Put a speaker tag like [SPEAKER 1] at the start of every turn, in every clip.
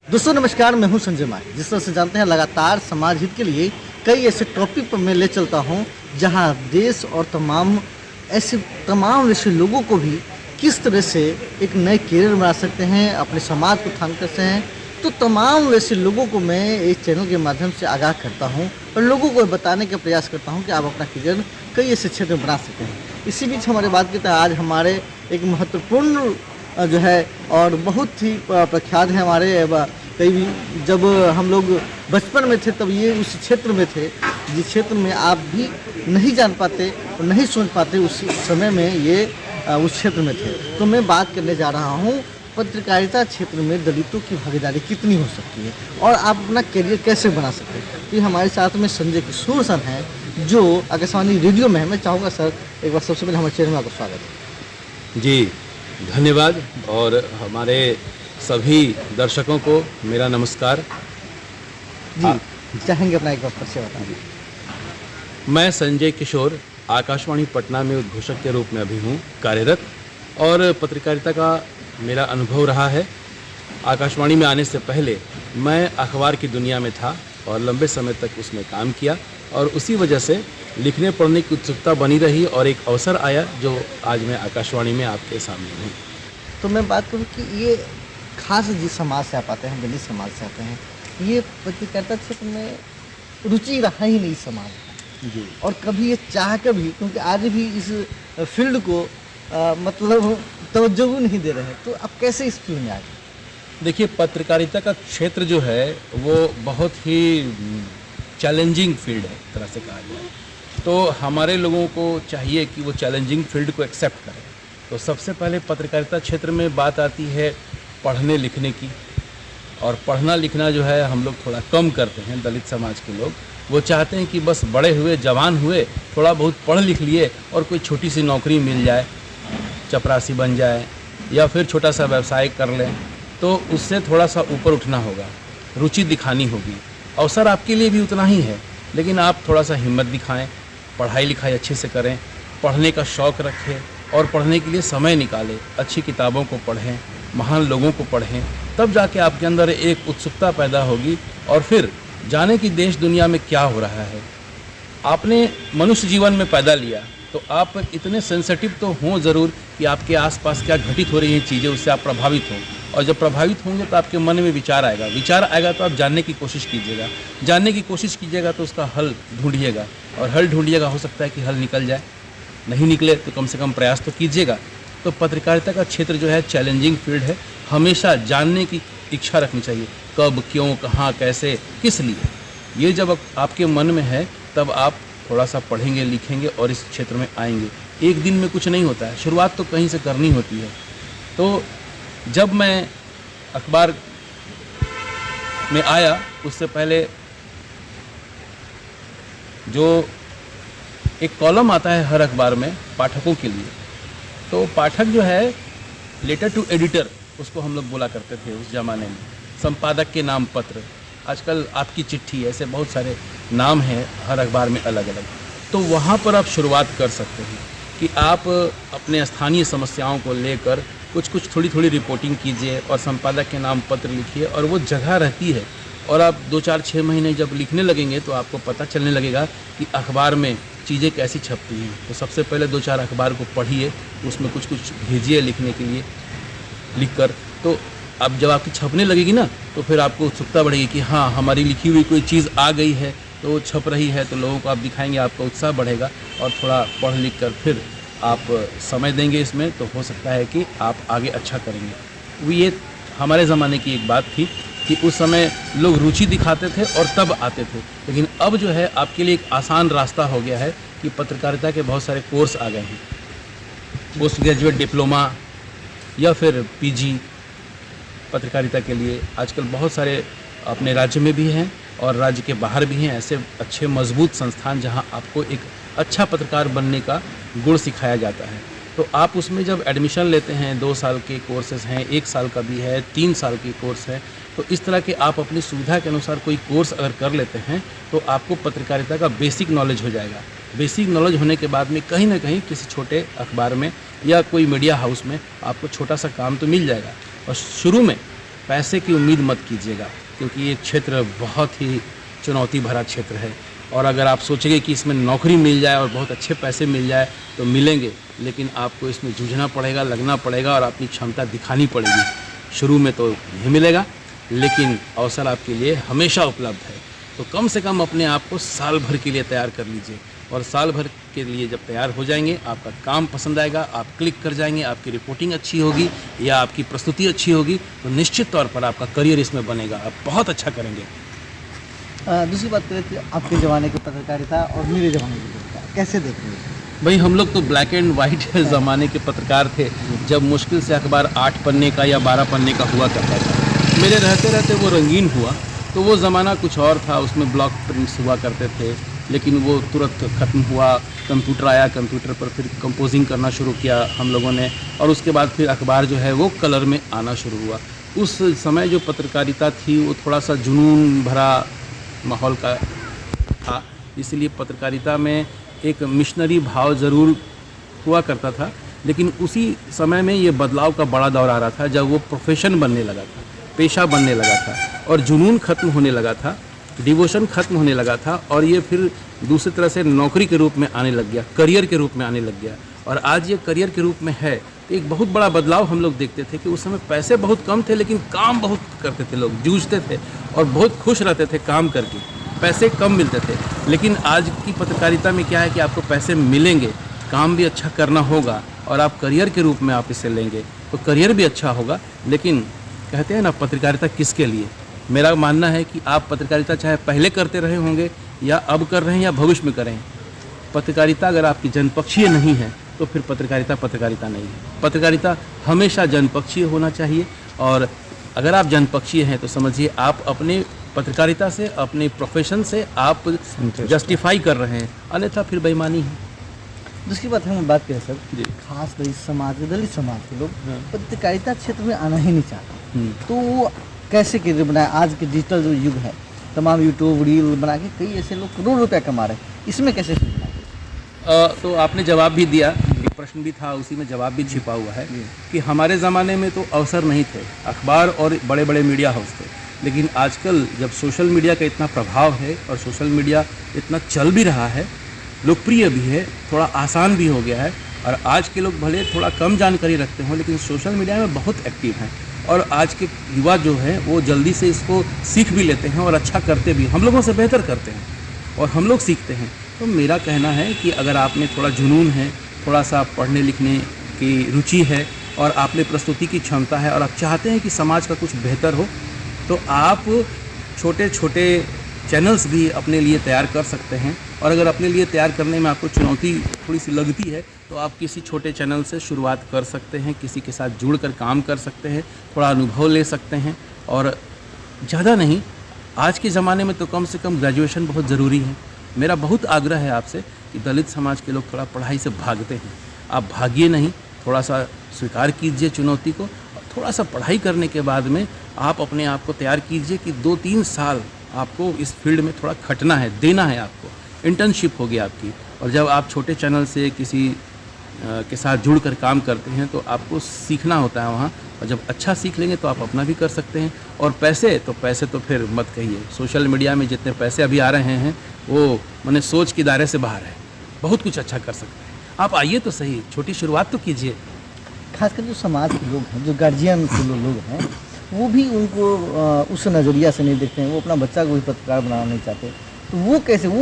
[SPEAKER 1] दोस्तों नमस्कार, मैं हूं संजय माही। जिस तरह से जानते हैं, लगातार समाज हित के लिए कई ऐसे टॉपिक पर मैं ले चलता हूं जहां देश और तमाम ऐसे लोगों को भी किस तरह से एक नए करियर बना सकते हैं, अपने समाज को थाम सकते हैं। तो तमाम वैसे लोगों को मैं इस चैनल के माध्यम से आगाह करता हूं और लोगों को बताने का प्रयास करता हूं कि आप अपना करियर कई ऐसे क्षेत्र में बना सकते हैं। इसी बीच हमारे बात करते हैं, आज हमारे एक महत्वपूर्ण जो है और बहुत ही प्रख्यात है हमारे कई भी, जब हम लोग बचपन में थे तब ये उस क्षेत्र में थे जिस क्षेत्र में आप भी नहीं जान पाते और नहीं सोच पाते, उस समय में ये उस क्षेत्र में थे। तो मैं बात करने जा रहा हूँ पत्रकारिता क्षेत्र में दलितों की भागीदारी कितनी हो सकती है और आप अपना करियर कैसे बना सकते हैं। तो हमारे साथ में संजय किशोर सर हैं जो आकाशवाणी रेडियो में है। मैं चाहूँगा सर, एक बार सबसे पहले हमारे चैनल में आपका स्वागत है।
[SPEAKER 2] जी धन्यवाद। और हमारे सभी दर्शकों को मेरा नमस्कार।
[SPEAKER 1] जी चाहेंगे अपना एक बार परिचय बताइए।
[SPEAKER 2] मैं संजय किशोर आकाशवाणी पटना में उद्घोषक के रूप में अभी हूँ कार्यरत और पत्रकारिता का मेरा अनुभव रहा है। आकाशवाणी में आने से पहले मैं अखबार की दुनिया में था और लंबे समय तक उसमें काम किया और उसी वजह से लिखने पढ़ने की उत्सुकता बनी रही और एक अवसर आया जो आज मैं आकाशवाणी में आपके सामने हूँ।
[SPEAKER 1] तो मैं बात करूँ कि ये खास जिस समाज से आप आते हैं, दलित समाज से आते हैं, ये पत्रकारिता क्षेत्र में रुचि रहा ही नहीं समाज का
[SPEAKER 2] जी।
[SPEAKER 1] और कभी ये चाह कर भी, क्योंकि आज भी इस फील्ड को मतलब तवज्जो नहीं दे रहे हैं। तो आप कैसे इस फील्ड में आ गए?
[SPEAKER 2] देखिए, पत्रकारिता का क्षेत्र जो है वो बहुत ही चैलेंजिंग फील्ड है, एक तरह से कहा जाए तो हमारे लोगों को चाहिए कि वो चैलेंजिंग फील्ड को एक्सेप्ट करें। तो सबसे पहले पत्रकारिता क्षेत्र में बात आती है पढ़ने लिखने की, और पढ़ना लिखना जो है हम लोग थोड़ा कम करते हैं। दलित समाज के लोग वो चाहते हैं कि बस बड़े हुए जवान हुए, थोड़ा बहुत पढ़ लिख लिए और कोई छोटी सी नौकरी मिल जाए, चपरासी बन जाए या फिर छोटा सा व्यवसाय कर लें, तो उससे थोड़ा सा ऊपर उठना होगा, रुचि दिखानी होगी। अवसर आपके लिए भी उतना ही है, लेकिन आप थोड़ा सा हिम्मत दिखाएं, पढ़ाई लिखाई अच्छे से करें, पढ़ने का शौक़ रखें और पढ़ने के लिए समय निकालें, अच्छी किताबों को पढ़ें, महान लोगों को पढ़ें, तब जाके आपके अंदर एक उत्सुकता पैदा होगी और फिर जाने की देश दुनिया में क्या हो रहा है। आपने मनुष्य जीवन में पैदा लिया तो आप इतने सेंसिटिव तो हों ज़रूर कि आपके आसपास क्या घटित हो रही हैं चीज़ें, उससे आप प्रभावित हों। और जब प्रभावित होंगे तो आपके मन में विचार आएगा तो आप जानने की कोशिश कीजिएगा, तो उसका हल ढूंढिएगा और हल ढूंढिएगा, हो सकता है कि हल निकल जाए, नहीं निकले तो कम से कम प्रयास तो कीजिएगा। तो पत्रकारिता का क्षेत्र जो है चैलेंजिंग फील्ड है। हमेशा जानने की इच्छा रखनी चाहिए, कब, क्यों, कहाँ, कैसे, किस लिए। ये जब आपके मन में है तब आप थोड़ा सा पढ़ेंगे, लिखेंगे और इस क्षेत्र में आएंगे। एक दिन में कुछ नहीं होता है, शुरुआत तो कहीं से करनी होती है। तो जब मैं अखबार में आया उससे पहले जो एक कॉलम आता है हर अखबार में पाठकों के लिए, तो पाठक जो है लेटर टू एडिटर उसको हम लोग बोला करते थे उस ज़माने में, संपादक के नाम पत्र, आजकल आपकी चिट्ठी, ऐसे बहुत सारे नाम हैं हर अखबार में अलग अलग। तो वहाँ पर आप शुरुआत कर सकते हैं कि आप अपने स्थानीय समस्याओं को लेकर कुछ थोड़ी थोड़ी रिपोर्टिंग कीजिए और संपादक के नाम पत्र लिखिए, और वो जगह रहती है। और आप 2-4-6 महीने जब लिखने लगेंगे तो आपको पता चलने लगेगा कि अखबार में चीज़ें कैसी छपती हैं। तो सबसे पहले 2-4 अखबार को पढ़िए, उसमें कुछ भेजिए लिखने के लिए, लिखकर तो अब जब आपकी छपने लगेगी ना तो फिर आपको उत्सुकता बढ़ेगी कि हाँ, हमारी लिखी हुई कोई चीज़ आ गई है, तो छप रही है, तो लोगों को आप दिखाएंगे, आपका उत्साह बढ़ेगा और थोड़ा पढ़ लिख कर फिर आप समय देंगे इसमें, तो हो सकता है कि आप आगे अच्छा करेंगे। वो ये हमारे ज़माने की एक बात थी कि उस समय लोग रुचि दिखाते थे और तब आते थे, लेकिन अब जो है आपके लिए एक आसान रास्ता हो गया है कि पत्रकारिता के बहुत सारे कोर्स आ गए हैं, पोस्ट ग्रेजुएट डिप्लोमा या फिर पीजी पत्रकारिता के लिए आजकल बहुत सारे अपने राज्य में भी हैं और राज्य के बाहर भी हैं ऐसे अच्छे मजबूत संस्थान जहां आपको एक अच्छा पत्रकार बनने का गुण सिखाया जाता है। तो आप उसमें जब एडमिशन लेते हैं, 2 साल के कोर्सेज हैं, 1 साल का भी है, 3 साल के कोर्स है, तो इस तरह के आप अपनी सुविधा के अनुसार कोई कोर्स अगर कर लेते हैं तो आपको पत्रकारिता का बेसिक नॉलेज हो जाएगा। बेसिक नॉलेज होने के बाद में कहीं ना कहीं किसी छोटे अखबार में या कोई मीडिया हाउस में आपको छोटा सा काम तो मिल जाएगा। और शुरू में पैसे की उम्मीद मत कीजिएगा, क्योंकि ये क्षेत्र बहुत ही चुनौती भरा क्षेत्र है। और अगर आप सोचेंगे कि इसमें नौकरी मिल जाए और बहुत अच्छे पैसे मिल जाए तो मिलेंगे, लेकिन आपको इसमें जूझना पड़ेगा, लगना पड़ेगा और अपनी क्षमता दिखानी पड़ेगी। शुरू में तो नहीं मिलेगा, लेकिन अवसर आपके लिए हमेशा उपलब्ध है। तो कम से कम अपने आप को साल भर के लिए तैयार कर लीजिए, और साल भर के लिए जब तैयार हो जाएंगे, आपका काम पसंद आएगा, आप क्लिक कर जाएंगे, आपकी रिपोर्टिंग अच्छी होगी या आपकी प्रस्तुति अच्छी होगी, तो निश्चित तौर पर आपका करियर इसमें बनेगा, आप बहुत अच्छा करेंगे।
[SPEAKER 1] दूसरी बात करें कि आपके ज़माने की पत्रकारिता और मेरे ज़माने की पत्रकारिता कैसे देख रहे हैं?
[SPEAKER 2] भाई हम लोग तो ब्लैक एंड वाइट ज़माने के पत्रकार थे, जब मुश्किल से अखबार 8 पन्ने का या 12 पन्ने का हुआ करता था। मेरे रहते रहते वो रंगीन हुआ, तो वो ज़माना कुछ और था, उसमें ब्लॉक प्रिंट्स हुआ करते थे, लेकिन वो तुरंत ख़त्म हुआ। कंप्यूटर आया, कंप्यूटर पर फिर कंपोजिंग करना शुरू किया हम लोगों ने, और उसके बाद फिर अखबार जो है वो कलर में आना शुरू हुआ। उस समय जो पत्रकारिता थी वो थोड़ा सा जुनून भरा माहौल का था, इसलिए पत्रकारिता में एक मिशनरी भाव ज़रूर हुआ करता था। लेकिन उसी समय में ये बदलाव का बड़ा दौर आ रहा था, जब वो प्रोफेशन बनने लगा था, पेशा बनने लगा था, और जुनून ख़त्म होने लगा था, डिवोशन ख़त्म होने लगा था, और ये फिर दूसरी तरह से नौकरी के रूप में आने लग गया, करियर के रूप में आने लग गया। और आज ये करियर के रूप में है। तो एक बहुत बड़ा बदलाव हम लोग देखते थे कि उस समय पैसे बहुत कम थे, लेकिन काम बहुत करते थे लोग, जूझते थे और बहुत खुश रहते थे काम करके। पैसे कम मिलते थे, लेकिन आज की पत्रकारिता में क्या है कि आपको पैसे मिलेंगे, काम भी अच्छा करना होगा, और आप करियर के रूप में आप इसे लेंगे तो करियर भी अच्छा होगा। लेकिन कहते हैं ना, पत्रकारिता किसके लिए? मेरा मानना है कि आप पत्रकारिता चाहे पहले करते रहे होंगे या अब कर रहे हैं या भविष्य में करें, पत्रकारिता अगर आपकी जनपक्षीय नहीं है तो फिर पत्रकारिता नहीं है। पत्रकारिता हमेशा जनपक्षीय होना चाहिए, और अगर आप जनपक्षीय हैं तो समझिए आप अपने पत्रकारिता से, अपने प्रोफेशन से आप जस्टिफाई कर रहे हैं, अन्यथा फिर बेईमानी है।
[SPEAKER 1] दूसरी बात हम बात करें सर,
[SPEAKER 2] जी।
[SPEAKER 1] खास दलित समाज के लोग पत्रकारिता क्षेत्र में आना ही नहीं चाहते, तो वो कैसे करियर बनाए? आज के डिजिटल जो युग है, तमाम यूट्यूब रील बना के कई ऐसे लोग करोड़ों रुपया कमा रहे हैं, इसमें कैसे सीखना?
[SPEAKER 2] तो आपने जवाब भी दिया, एक प्रश्न भी था, उसी में जवाब भी छिपा हुआ है कि हमारे ज़माने में तो अवसर नहीं थे, अखबार और बड़े बड़े मीडिया हाउस थे। लेकिन आजकल जब सोशल मीडिया का इतना प्रभाव है और सोशल मीडिया इतना चल भी रहा है, लोकप्रिय भी है, थोड़ा आसान भी हो गया है, और आज के लोग भले थोड़ा कम जानकारी रखते हों लेकिन सोशल मीडिया में बहुत एक्टिव हैं, और आज के युवा जो हैं वो जल्दी से इसको सीख भी लेते हैं और अच्छा करते भी, हम लोगों से बेहतर करते हैं और हम लोग सीखते हैं। तो मेरा कहना है कि अगर आप में थोड़ा जुनून है, थोड़ा सा पढ़ने लिखने की रुचि है, और आप में प्रस्तुति की क्षमता है, और आप चाहते हैं कि समाज का कुछ बेहतर हो, तो आप छोटे छोटे चैनल्स भी अपने लिए तैयार कर सकते हैं। और अगर अपने लिए तैयार करने में आपको चुनौती थोड़ी सी लगती है तो आप किसी छोटे चैनल से शुरुआत कर सकते हैं, किसी के साथ जुड़कर काम कर सकते हैं, थोड़ा अनुभव ले सकते हैं, और ज़्यादा नहीं, आज के ज़माने में तो कम से कम ग्रेजुएशन बहुत ज़रूरी है। मेरा बहुत आग्रह है आपसे कि दलित समाज के लोग थोड़ा पढ़ाई से भागते हैं, आप भागिए नहीं, थोड़ा सा स्वीकार कीजिए चुनौती को, और थोड़ा सा पढ़ाई करने के बाद में आप अपने आप को तैयार कीजिए कि 2-3 साल आपको इस फील्ड में थोड़ा खटना है, देना है, आपको इंटर्नशिप होगी आपकी। और जब आप छोटे चैनल से किसी के साथ जुड़कर काम करते हैं तो आपको सीखना होता है वहाँ, और जब अच्छा सीख लेंगे तो आप अपना भी कर सकते हैं। और पैसे तो फिर मत कहिए, सोशल मीडिया में जितने पैसे अभी आ रहे हैं वो मैंने सोच के दायरे से बाहर है, बहुत कुछ अच्छा कर सकते हैं। आप आइए तो सही, छोटी शुरुआत तो कीजिए।
[SPEAKER 1] खासकर जो समाज के लोग हैं, जो गार्जियन के लोग हैं, वो भी उनको उस नज़रिया से नहीं देखते हैं, वो अपना बच्चा को भी पत्रकार बनाना नहीं चाहते, तो वो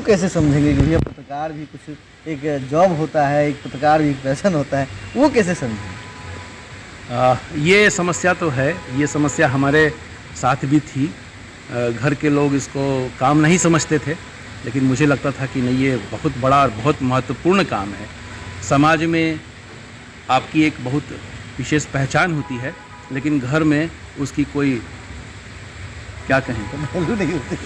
[SPEAKER 1] कैसे समझेंगे कि भैया पत्रकार भी कुछ एक जॉब होता है, एक पत्रकार भी एक पैशन होता है, वो कैसे समझेंगे?
[SPEAKER 2] ये समस्या तो है, ये समस्या हमारे साथ भी थी। घर के लोग इसको काम नहीं समझते थे, लेकिन मुझे लगता था कि नहीं, ये बहुत बड़ा और बहुत महत्वपूर्ण काम है। समाज में आपकी एक बहुत विशेष पहचान होती है, लेकिन घर में उसकी कोई क्या कहें,
[SPEAKER 1] वैल्यू नहीं होती,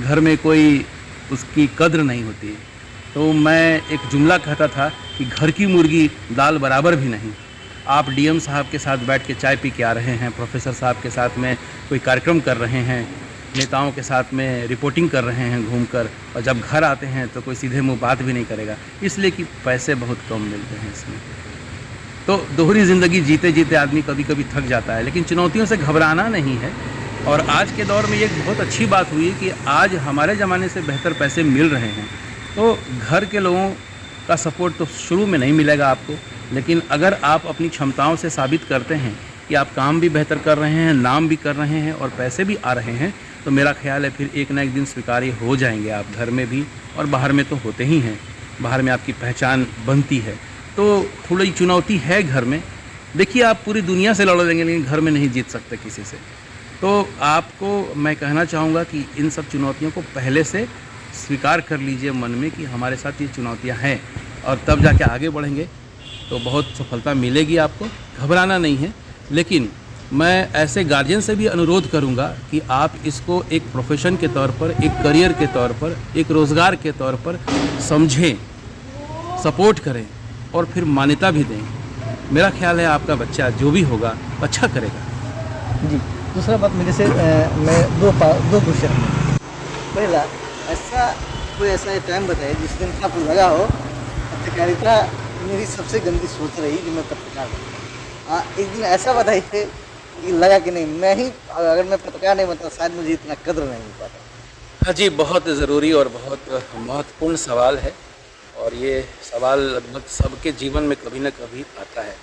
[SPEAKER 2] घर में कोई उसकी कद्र नहीं होती। तो मैं एक जुमला कहता था कि घर की मुर्गी दाल बराबर भी नहीं। आप डीएम साहब के साथ बैठ के चाय पी के आ रहे हैं, प्रोफेसर साहब के साथ में कोई कार्यक्रम कर रहे हैं, नेताओं के साथ में रिपोर्टिंग कर रहे हैं घूमकर, और जब घर आते हैं तो कोई सीधे मुंह बात भी नहीं करेगा, इसलिए कि पैसे बहुत कम मिलते हैं इसमें। तो दोहरी ज़िंदगी जीते जीते आदमी कभी कभी थक जाता है, लेकिन चुनौतियों से घबराना नहीं है। और आज के दौर में ये एक बहुत अच्छी बात हुई कि आज हमारे ज़माने से बेहतर पैसे मिल रहे हैं। तो घर के लोगों का सपोर्ट तो शुरू में नहीं मिलेगा आपको, लेकिन अगर आप अपनी क्षमताओं से साबित करते हैं कि आप काम भी बेहतर कर रहे हैं, नाम भी कर रहे हैं और पैसे भी आ रहे हैं, तो मेरा ख्याल है फिर एक ना एक दिन स्वीकार्य हो जाएंगे आप, घर में भी और बाहर में तो होते ही हैं। बाहर में आपकी पहचान बनती है। तो थोड़ी चुनौती है घर में। देखिए, आप पूरी दुनिया से लड़ लेंगे लेकिन घर में नहीं जीत सकते किसी से। तो आपको मैं कहना चाहूँगा कि इन सब चुनौतियों को पहले से स्वीकार कर लीजिए मन में कि हमारे साथ ये चुनौतियाँ हैं, और तब जाके आगे बढ़ेंगे तो बहुत सफलता मिलेगी आपको। घबराना नहीं है। लेकिन मैं ऐसे गार्जियन से भी अनुरोध करूंगा कि आप इसको एक प्रोफेशन के तौर पर, एक करियर के तौर पर, एक रोज़गार के तौर पर समझें, सपोर्ट करें और फिर मान्यता भी दें। मेरा ख्याल है आपका बच्चा जो भी होगा अच्छा करेगा।
[SPEAKER 1] जी, दूसरा बात मेरे से मैं दो क्वेश्चन है। पहला, कोई ऐसा टाइम बताइए जिस दिन आपको लगा हो पत्रकारिता मेरी सबसे गंदी सोच रही कि मैं पत्रकार बनूं। एक दिन ऐसा बताइए कि लगा कि नहीं, मैं ही अगर मैं पत्रकार नहीं बनता शायद मुझे इतना कद्र नहीं मिल पाता।
[SPEAKER 2] हाँ जी, बहुत ज़रूरी और बहुत महत्वपूर्ण सवाल है, और ये सवाल लगभग सबके जीवन में कभी न कभी आता है।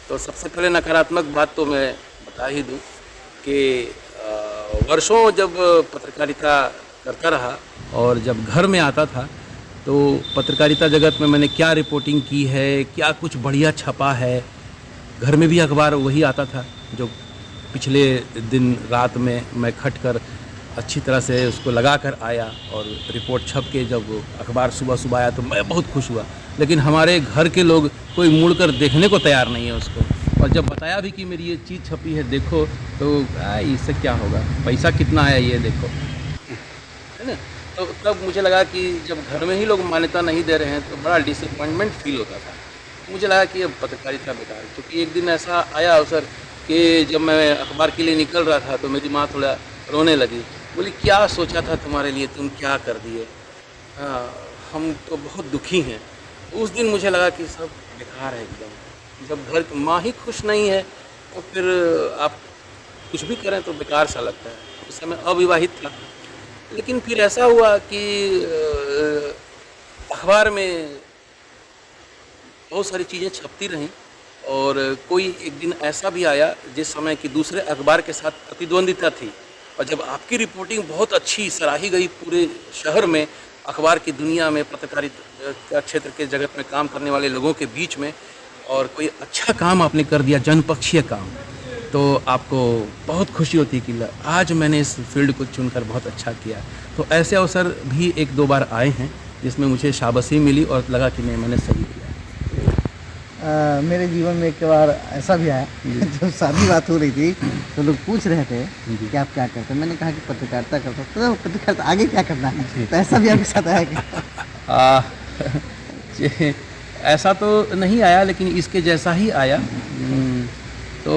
[SPEAKER 2] तो सबसे पहले नकारात्मक बात तो मैं बता ही दूँ कि वर्षों जब पत्रकारिता करता रहा और जब घर में आता था तो पत्रकारिता जगत में मैंने क्या रिपोर्टिंग की है, क्या कुछ बढ़िया छपा है। घर में भी अखबार वही आता था जो पिछले दिन रात में मैं खट कर अच्छी तरह से उसको लगा कर आया, और रिपोर्ट छप के जब अखबार सुबह सुबह आया तो मैं बहुत खुश हुआ। लेकिन हमारे घर के लोग कोई मुड़ कर देखने को तैयार नहीं है उसको, और जब बताया भी कि मेरी ये चीज़ छपी है देखो, तो इससे क्या होगा, पैसा कितना है ये देखो, है ना। तो तब मुझे लगा कि जब घर में ही लोग मान्यता नहीं दे रहे हैं तो बड़ा डिसअपॉइंटमेंट फील होता था। मुझे लगा कि अब पत्रकारिता बेकार है। क्योंकि एक दिन ऐसा आया अवसर कि जब मैं अखबार के लिए निकल रहा था तो मेरी माँ थोड़ा रोने लगी, बोली क्या सोचा था तुम्हारे लिए, तुम क्या कर दिए, हम तो बहुत दुखी हैं। उस दिन मुझे लगा कि सब बेकार है एकदम। जब घर की माँ ही खुश नहीं है तो फिर आप कुछ भी करें तो बेकार सा लगता है। उस समय अविवाहित था। लेकिन फिर ऐसा हुआ कि अखबार में बहुत सारी चीज़ें छपती रहीं, और कोई एक दिन ऐसा भी आया जिस समय कि दूसरे अखबार के साथ प्रतिद्वंदिता थी, और जब आपकी रिपोर्टिंग बहुत अच्छी सराही गई पूरे शहर में, अखबार की दुनिया में, पत्रकारिता क्षेत्र के जगत में काम करने वाले लोगों के बीच में, और कोई अच्छा काम आपने कर दिया, जनपक्षीय काम, तो आपको बहुत खुशी होती है कि आज मैंने इस फील्ड को चुनकर बहुत अच्छा किया। तो ऐसे अवसर भी एक दो बार आए हैं जिसमें मुझे शाबाशी मिली और लगा कि नहीं, मैंने सही किया।
[SPEAKER 1] मेरे जीवन में एक बार ऐसा भी आया जब शादी बात हो रही थी तो लोग पूछ रहे थे कि आप क्या करते हैं। मैंने कहा कि पत्रकारिता करता हूँ। तो पत्रकारिता आगे क्या करना है, तो ऐसा भी आपके साथ आया क्या?
[SPEAKER 2] ऐसा तो नहीं आया, लेकिन इसके जैसा ही आया। तो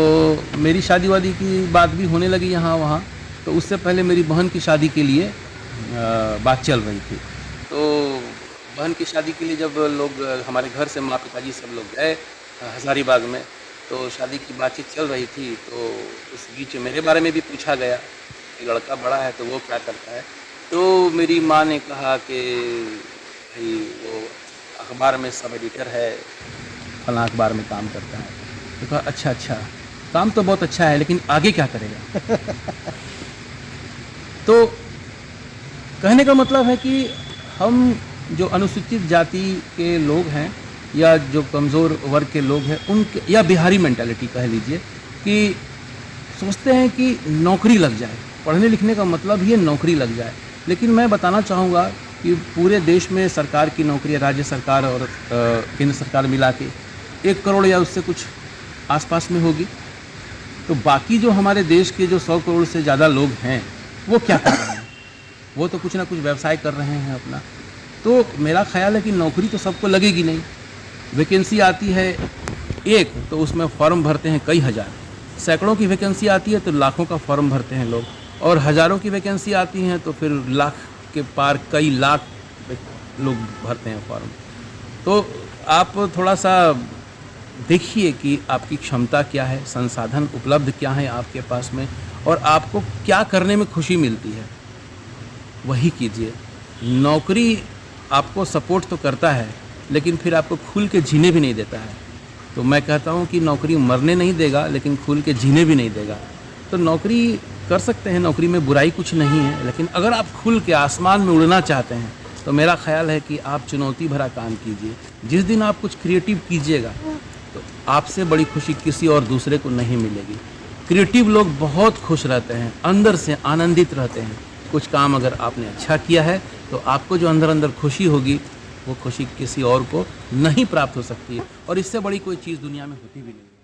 [SPEAKER 2] मेरी शादी वादी की बात भी होने लगी यहाँ वहाँ। तो उससे पहले मेरी बहन की शादी के लिए बात चल रही थी। तो बहन की शादी के लिए जब लोग हमारे घर से माँ पिताजी सब लोग गए हज़ारीबाग में, तो शादी की बातचीत चल रही थी। तो उस बीच मेरे बारे में भी पूछा गया कि लड़का बड़ा है तो वो क्या करता है। तो मेरी माँ ने कहा कि भाई वो अखबार में सब एडिटर है, फलां अखबार में काम करता है। तो कहा अच्छा अच्छा, काम तो बहुत अच्छा है, लेकिन आगे क्या करेगा? तो कहने का मतलब है कि हम जो अनुसूचित जाति के लोग हैं या जो कमज़ोर वर्ग के लोग हैं, उनके, या बिहारी मेंटालिटी कह लीजिए, कि सोचते हैं कि नौकरी लग जाए। पढ़ने लिखने का मतलब ही है नौकरी लग जाए। लेकिन मैं बताना चाहूँगा कि पूरे देश में सरकार की नौकरी, राज्य सरकार और केंद्र सरकार मिला के 1 करोड़ या उससे कुछ आसपास में होगी। तो बाकी जो हमारे देश के जो 100 करोड़ से ज़्यादा लोग हैं वो क्या कर रहे हैं? वो तो कुछ ना कुछ व्यवसाय कर रहे हैं अपना। तो मेरा ख्याल है कि नौकरी तो सबको लगेगी नहीं। वैकेंसी आती है एक, तो उसमें फॉर्म भरते हैं कई हज़ार। सैकड़ों की वैकेंसी आती है तो लाखों का फॉर्म भरते हैं लोग, और हज़ारों की वैकेंसी आती हैं तो फिर लाख के पार कई लाख लोग भरते हैं फॉर्म। तो आप थोड़ा सा देखिए कि आपकी क्षमता क्या है, संसाधन उपलब्ध क्या है आपके पास में, और आपको क्या करने में खुशी मिलती है, वही कीजिए। नौकरी आपको सपोर्ट तो करता है, लेकिन फिर आपको खुल के जीने भी नहीं देता है। तो मैं कहता हूँ कि नौकरी मरने नहीं देगा, लेकिन खुल के जीने भी नहीं देगा। तो नौकरी कर सकते हैं, नौकरी में बुराई कुछ नहीं है, लेकिन अगर आप खुल के आसमान में उड़ना चाहते हैं तो मेरा ख्याल है कि आप चुनौती भरा काम कीजिए। जिस दिन आप कुछ क्रिएटिव कीजिएगा तो आपसे बड़ी खुशी किसी और दूसरे को नहीं मिलेगी। क्रिएटिव लोग बहुत खुश रहते हैं, अंदर से आनंदित रहते हैं। कुछ काम अगर आपने अच्छा किया है तो आपको जो अंदर अंदर खुशी होगी, वो खुशी किसी और को नहीं प्राप्त हो सकती है, और इससे बड़ी कोई चीज़ दुनिया में होती भी नहीं।